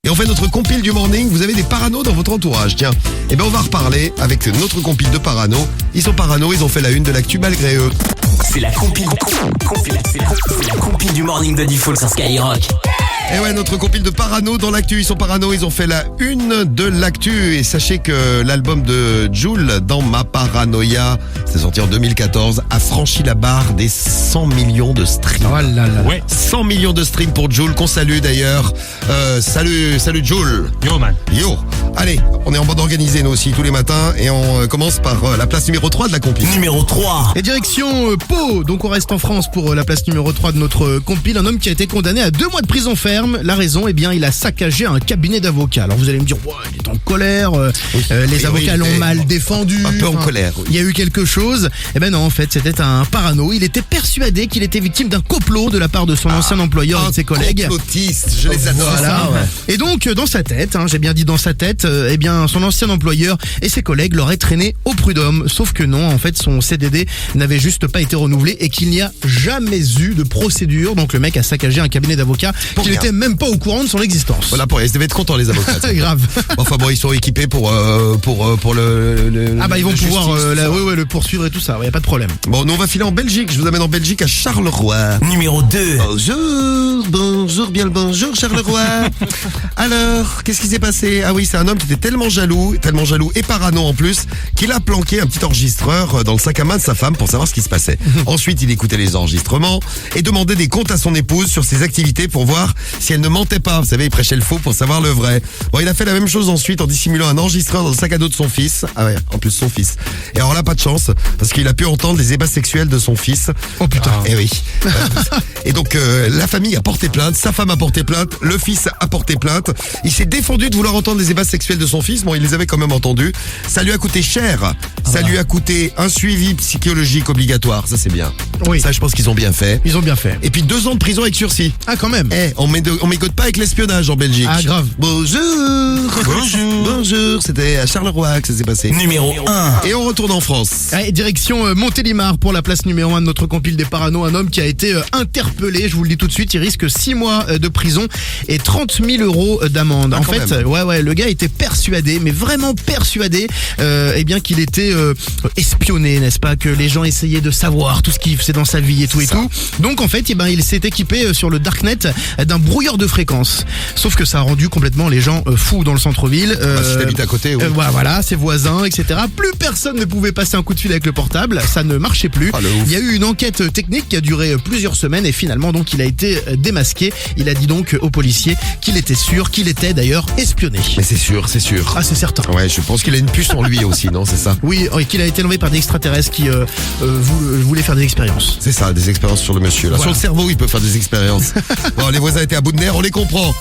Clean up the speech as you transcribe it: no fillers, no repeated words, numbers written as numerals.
Et on fait notre compile du morning. Vous avez des paranos dans votre entourage, tiens. Eh ben on va reparler avec notre compile de paranos. Ils sont paranos, ils ont fait la une de l'actu malgré eux. C'est la compile du morning de Diffoul sur Skyrock. Et ouais, notre compile de parano dans l'actu, ils sont parano, ils ont fait la une de l'actu. Et sachez que l'album de Jul, Dans ma paranoïa, c'est sorti en 2014, a franchi la barre des 100 millions de streams. Oh là là. Ouais. 100 millions de streams pour Jul, qu'on salue d'ailleurs. Salut Jul. Yo man. Yo. Allez, on est en mode organisé nous aussi tous les matins et on commence par la place numéro 3 de la compile. Numéro 3. Et direction Pau, donc on reste en France pour la place numéro 3 de notre compile. Un homme qui a été condamné à 2 mois de prison ferme. La raison, eh bien, il a saccagé un cabinet d'avocats. Alors vous allez me dire, ouais, il est en colère, les avocats l'ont mal défendu. Un peu en colère, oui. Il y a eu quelque chose. Eh ben non, en fait, c'était un parano. Il était persuadé qu'il était victime d'un complot de la part de son ancien employeur et de ses collègues. Complotiste, je les adore. Voilà. Et donc, dans sa tête, j'ai bien dit dans sa tête, eh bien, son ancien employeur et ses collègues l'auraient traîné au prud'homme. Sauf que non, en fait, son CDD n'avait juste pas été renouvelé et qu'il n'y a jamais eu de procédure. Donc, le mec a saccagé un cabinet d'avocats qu'il n'était même pas au courant de son existence. Voilà, ils devaient être contents les avocats. C'est grave. Enfin bon, ils sont équipés pour le Ah bah ils vont pouvoir justice, le poursuivre et tout ça, y a pas de problème. Bon, nous on va filer en Belgique. Je vous amène en Belgique à Charleroi. Numéro 2. Bonjour, bien le bonjour Charleroi. Alors, qu'est-ce qui s'est passé? Ah oui, c'est un homme qui était tellement jaloux et parano en plus, qu'il a planqué un petit enregistreur dans le sac à main de sa femme pour savoir ce qui se passait. Ensuite, il écoutait les enregistrements et demandait des comptes à son épouse sur ses activités pour voir si elle ne mentait pas. Vous savez, il prêchait le faux pour savoir le vrai. Bon, il a fait la même chose ensuite en dissimulant un enregistreur dans le sac à dos de son fils. Ah ouais, en plus son fils. Et alors là, pas de chance, parce qu'il a pu entendre les ébats sexuels de son fils. Oh putain. Et oui. Et donc, la famille a porté plainte, sa femme a porté plainte, le fils a porté plainte. Il s'est défendu de vouloir entendre les ébats sexuels de son fils. Bon, il les avait quand même entendus. Ça lui a coûté cher. Ça lui a coûté un suivi psychologique obligatoire. Ça, c'est bien. Oui. Ça, je pense qu'ils ont bien fait. Ils ont bien fait. Et puis 2 ans de prison avec sursis. Ah quand même. On m'écoute pas avec l'espionnage en Belgique. Ah grave. Bonjour. Bonjour. C'était à Charleroi que ça s'est passé. Numéro 1. Et on retourne en France. Allez, direction Montélimar pour la place numéro 1 de notre compile des paranos. Un homme qui a été interpellé, je vous le dis tout de suite, il risque 6 mois de prison et 30 000 euros d'amende. Ah, en quand fait, même. le gars était persuadé, mais vraiment persuadé, eh bien qu'il était espionné, n'est-ce pas, que les gens essayaient de savoir tout ce qu'il faisait dans sa vie et tout et tout. Donc en fait, eh ben, il s'est équipé sur le darknet d'un brouilleur de fréquences. Sauf que ça a rendu complètement les gens fous dans le centre-ville. Si t'habites à côté, oui. Voilà, ses voisins, etc. Plus personne ne pouvait passer un coup de fil avec le portable, ça ne marchait plus. Ah, le ouf. Il y a eu une enquête technique qui a duré plusieurs semaines et finalement donc il a été démasqué. Il a dit donc aux policiers qu'il était sûr, qu'il était d'ailleurs espionné. Mais c'est sûr, c'est sûr. Ah c'est certain. Ouais, je pense qu'il a une puce en lui aussi, non? C'est ça? Oui, qu'il a été enlevé par des extraterrestres qui voulaient faire des expériences. C'est ça, des expériences sur le monsieur là. Voilà. Sur le cerveau, il peut faire des expériences. Bon, les voisins étaient à bout de nerfs, on les comprend.